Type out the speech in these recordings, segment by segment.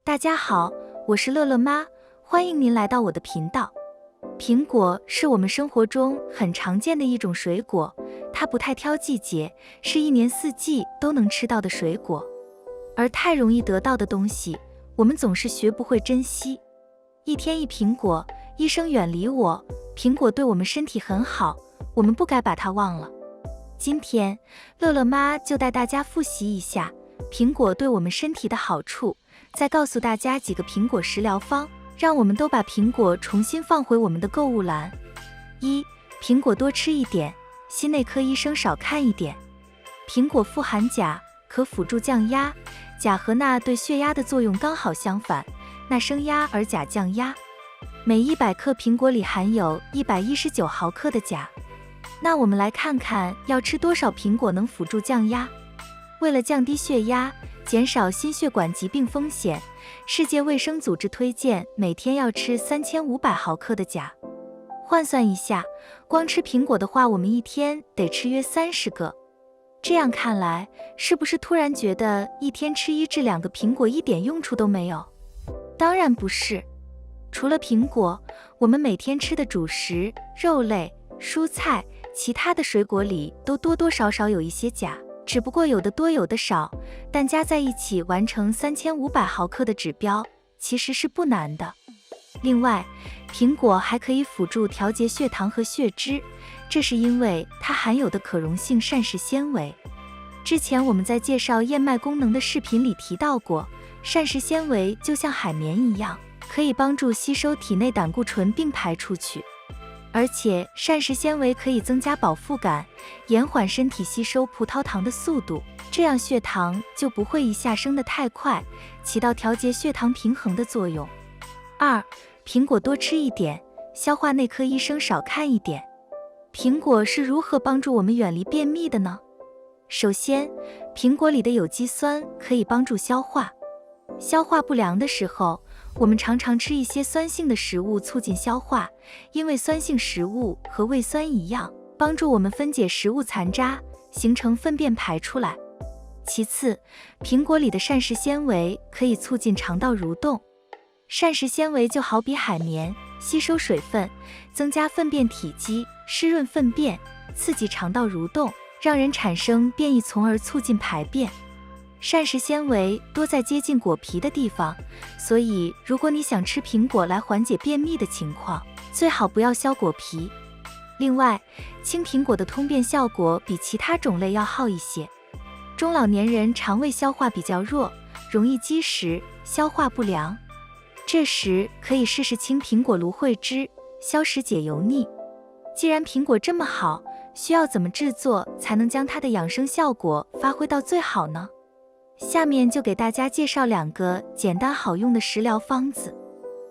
大家好，我是乐乐妈，欢迎您来到我的频道。苹果是我们生活中很常见的一种水果，它不太挑季节，是一年四季都能吃到的水果。而太容易得到的东西，我们总是学不会珍惜。一天一苹果，医生远离我，苹果对我们身体很好，我们不该把它忘了。今天，乐乐妈就带大家复习一下苹果对我们身体的好处，再告诉大家几个苹果食疗方，让我们都把苹果重新放回我们的购物篮。1. 苹果多吃一点，心内科医生少看一点。苹果富含钾，可辅助降压，钾和钠对血压的作用刚好相反，钠升压而钾降压。每100克苹果里含有119毫克的钾。那我们来看看要吃多少苹果能辅助降压。为了降低血压，减少心血管疾病风险，世界卫生组织推荐每天要吃3500毫克的钾。换算一下，光吃苹果的话，我们一天得吃约30个。这样看来，是不是突然觉得一天吃1至2个苹果一点用处都没有？当然不是。除了苹果，我们每天吃的主食、肉类、蔬菜、其他的水果里都多多少少有一些钾，只不过有的多有的少，但加在一起完成3500毫克的指标，其实是不难的。另外，苹果还可以辅助调节血糖和血脂，这是因为它含有的可溶性膳食纤维。之前我们在介绍燕麦功能的视频里提到过，膳食纤维就像海绵一样，可以帮助吸收体内胆固醇并排出去。而且膳食纤维可以增加饱腹感，延缓身体吸收葡萄糖的速度，这样血糖就不会一下升得太快，起到调节血糖平衡的作用。2. 苹果多吃一点，消化内科医生少看一点。苹果是如何帮助我们远离便秘的呢？首先，苹果里的有机酸可以帮助消化。消化不良的时候，我们常常吃一些酸性的食物促进消化，因为酸性食物和胃酸一样，帮助我们分解食物残渣，形成粪便排出来。其次，苹果里的膳食纤维可以促进肠道蠕动。膳食纤维就好比海绵，吸收水分，增加粪便体积，湿润粪便，刺激肠道蠕动，让人产生便意，从而促进排便。膳食纤维多在接近果皮的地方，所以如果你想吃苹果来缓解便秘的情况，最好不要削果皮。另外，青苹果的通便效果比其他种类要好一些。中老年人肠胃消化比较弱，容易积食，消化不良，这时可以试试青苹果芦荟汁，消食解油腻。既然苹果这么好，需要怎么制作才能将它的养生效果发挥到最好呢？下面就给大家介绍2个简单好用的食疗方子。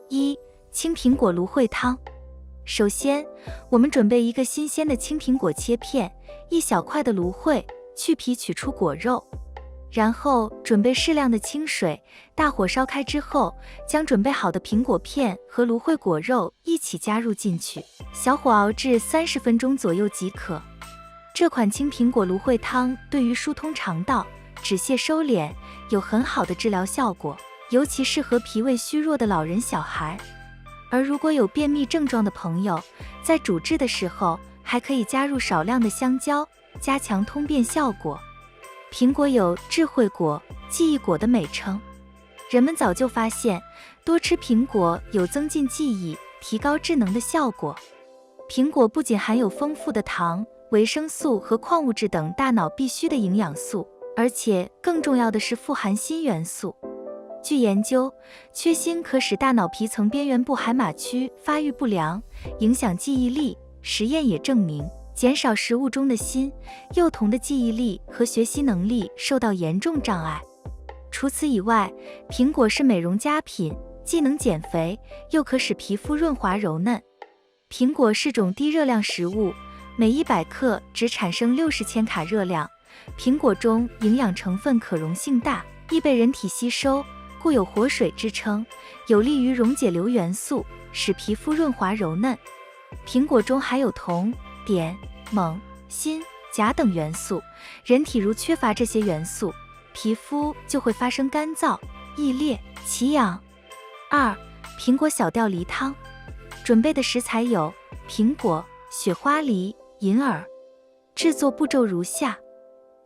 1. 青苹果芦荟汤。首先，我们准备一个新鲜的青苹果切片，1小块的芦荟，去皮取出果肉。然后准备适量的清水，大火烧开之后，将准备好的苹果片和芦荟果肉一起加入进去，小火熬至30分钟左右即可。这款青苹果芦荟汤对于疏通肠道、止泻收敛有很好的治疗效果，尤其适合脾胃虚弱的老人小孩。而如果有便秘症状的朋友，在煮制的时候还可以加入少量的香蕉，加强通便效果。苹果有智慧果、记忆果的美称，人们早就发现多吃苹果有增进记忆、提高智能的效果。苹果不仅含有丰富的糖、维生素和矿物质等大脑必需的营养素，而且更重要的是富含锌元素。据研究，缺锌可使大脑皮层边缘部海马区发育不良，影响记忆力。实验也证明，减少食物中的锌，幼童的记忆力和学习能力受到严重障碍。除此以外，苹果是美容佳品，既能减肥，又可使皮肤润滑柔嫩。苹果是种低热量食物，每100克只产生60千卡热量。苹果中营养成分可溶性大，易被人体吸收，故有活水之称，有利于溶解硫元素，使皮肤润滑柔嫩。苹果中含有铜、碘、锰、锌、钾等元素，人体如缺乏这些元素，皮肤就会发生干燥、益裂，奇痒。2. 苹果小吊梨汤。准备的食材有苹果、雪花梨、银耳。制作步骤如下：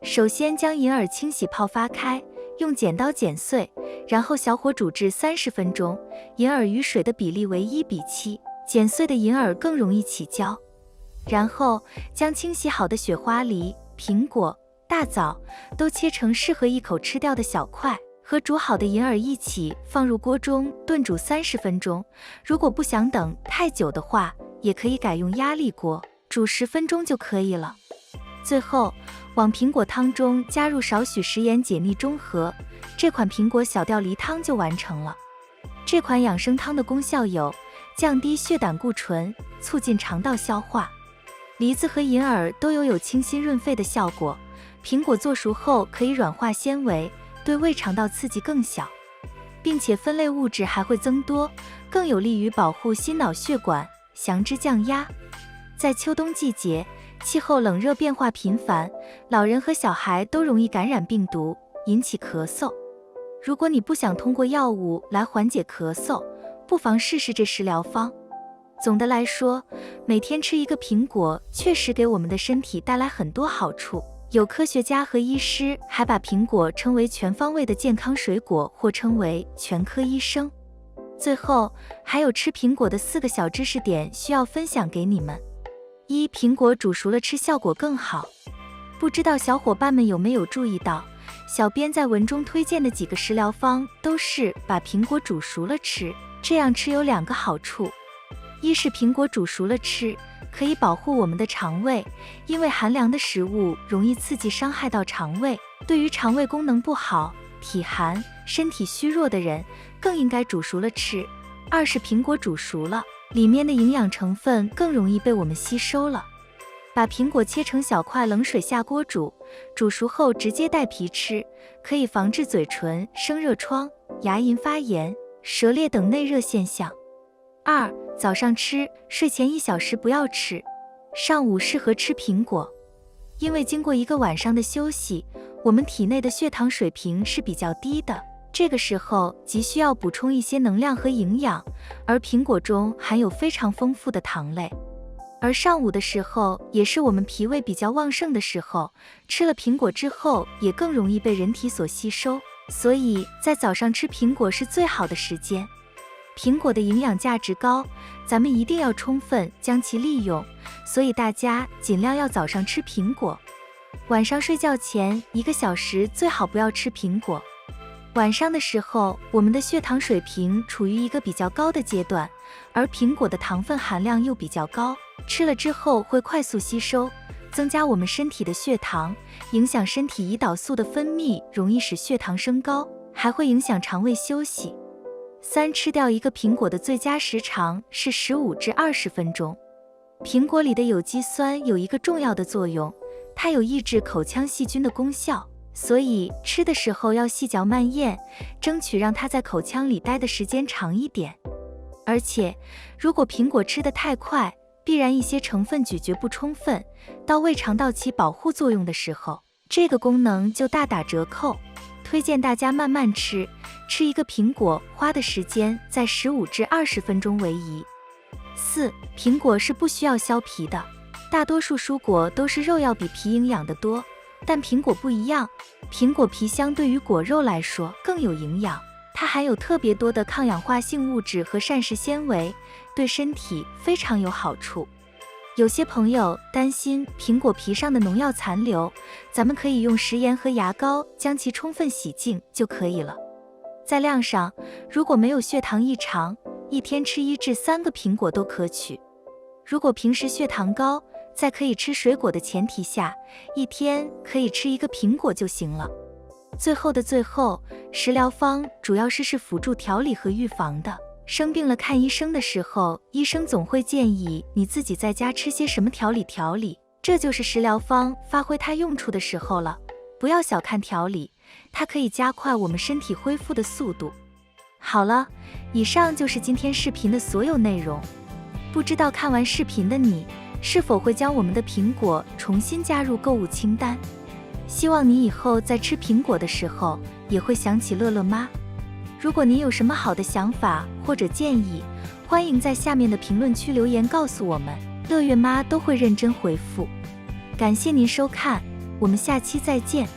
首先将银耳清洗泡发开，用剪刀剪碎，然后小火煮至30分钟，银耳与水的比例为1:7，剪碎的银耳更容易起胶。然后将清洗好的雪花梨、苹果、大枣都切成适合一口吃掉的小块，和煮好的银耳一起放入锅中炖煮30分钟。如果不想等太久的话，也可以改用压力锅，煮10分钟就可以了。最后往苹果汤中加入少许食盐解腻中和，这款苹果小吊梨汤就完成了。这款养生汤的功效有降低血胆固醇，促进肠道消化。梨子和银耳都有清心润肺的效果，苹果做熟后可以软化纤维，对胃肠道刺激更小，并且分类物质还会增多，更有利于保护心脑血管，降脂降压。在秋冬季节，气候冷热变化频繁，老人和小孩都容易感染病毒，引起咳嗽。如果你不想通过药物来缓解咳嗽，不妨试试这食疗方。总的来说，每天吃一个苹果确实给我们的身体带来很多好处。有科学家和医师还把苹果称为全方位的健康水果，或称为全科医生。最后，还有吃苹果的4个小知识点需要分享给你们。1. 苹果煮熟了吃效果更好。不知道小伙伴们有没有注意到，小编在文中推荐的几个食疗方都是把苹果煮熟了吃，这样吃有2个好处。一是苹果煮熟了吃，可以保护我们的肠胃，因为寒凉的食物容易刺激伤害到肠胃，对于肠胃功能不好、体寒、身体虚弱的人，更应该煮熟了吃。2是苹果煮熟了，里面的营养成分更容易被我们吸收了。把苹果切成小块，冷水下锅煮，煮熟后直接带皮吃，可以防治嘴唇生热疮、牙龈发炎、舌裂等内热现象。2. 早上吃，睡前1小时不要吃。上午适合吃苹果，因为经过1个晚上的休息，我们体内的血糖水平是比较低的，这个时候急需要补充一些能量和营养，而苹果中含有非常丰富的糖类。而上午的时候也是我们脾胃比较旺盛的时候，吃了苹果之后也更容易被人体所吸收，所以在早上吃苹果是最好的时间。苹果的营养价值高，咱们一定要充分将其利用，所以大家尽量要早上吃苹果。晚上睡觉前1个小时最好不要吃苹果。晚上的时候，我们的血糖水平处于一个比较高的阶段，而苹果的糖分含量又比较高，吃了之后会快速吸收，增加我们身体的血糖，影响身体胰岛素的分泌，容易使血糖升高，还会影响肠胃休息。3. 吃掉1个苹果的最佳时长是15至20分钟。苹果里的有机酸有一个重要的作用，它有抑制口腔细菌的功效，所以吃的时候要细嚼慢咽，争取让它在口腔里待的时间长一点。而且，如果苹果吃得太快，必然一些成分咀嚼不充分，到胃肠道起保护作用的时候，这个功能就大打折扣。推荐大家慢慢吃，吃1个苹果花的时间在15至20分钟为宜。4. 苹果是不需要削皮的，大多数蔬果都是肉要比皮营养的多，但苹果不一样，苹果皮相对于果肉来说更有营养，它含有特别多的抗氧化性物质和膳食纤维，对身体非常有好处。有些朋友担心苹果皮上的农药残留，咱们可以用食盐和牙膏将其充分洗净就可以了。在量上，如果没有血糖异常，一天吃1至3个苹果都可取。如果平时血糖高，在可以吃水果的前提下，一天可以吃1个苹果就行了。最后的最后，食疗方主要是辅助调理和预防的。生病了看医生的时候，医生总会建议你自己在家吃些什么调理，这就是食疗方发挥它用处的时候了。不要小看调理，它可以加快我们身体恢复的速度。好了，以上就是今天视频的所有内容。不知道看完视频的你，是否会将我们的苹果重新加入购物清单？希望你以后在吃苹果的时候，也会想起乐乐妈。如果您有什么好的想法或者建议，欢迎在下面的评论区留言告诉我们，乐月妈都会认真回复。感谢您收看，我们下期再见。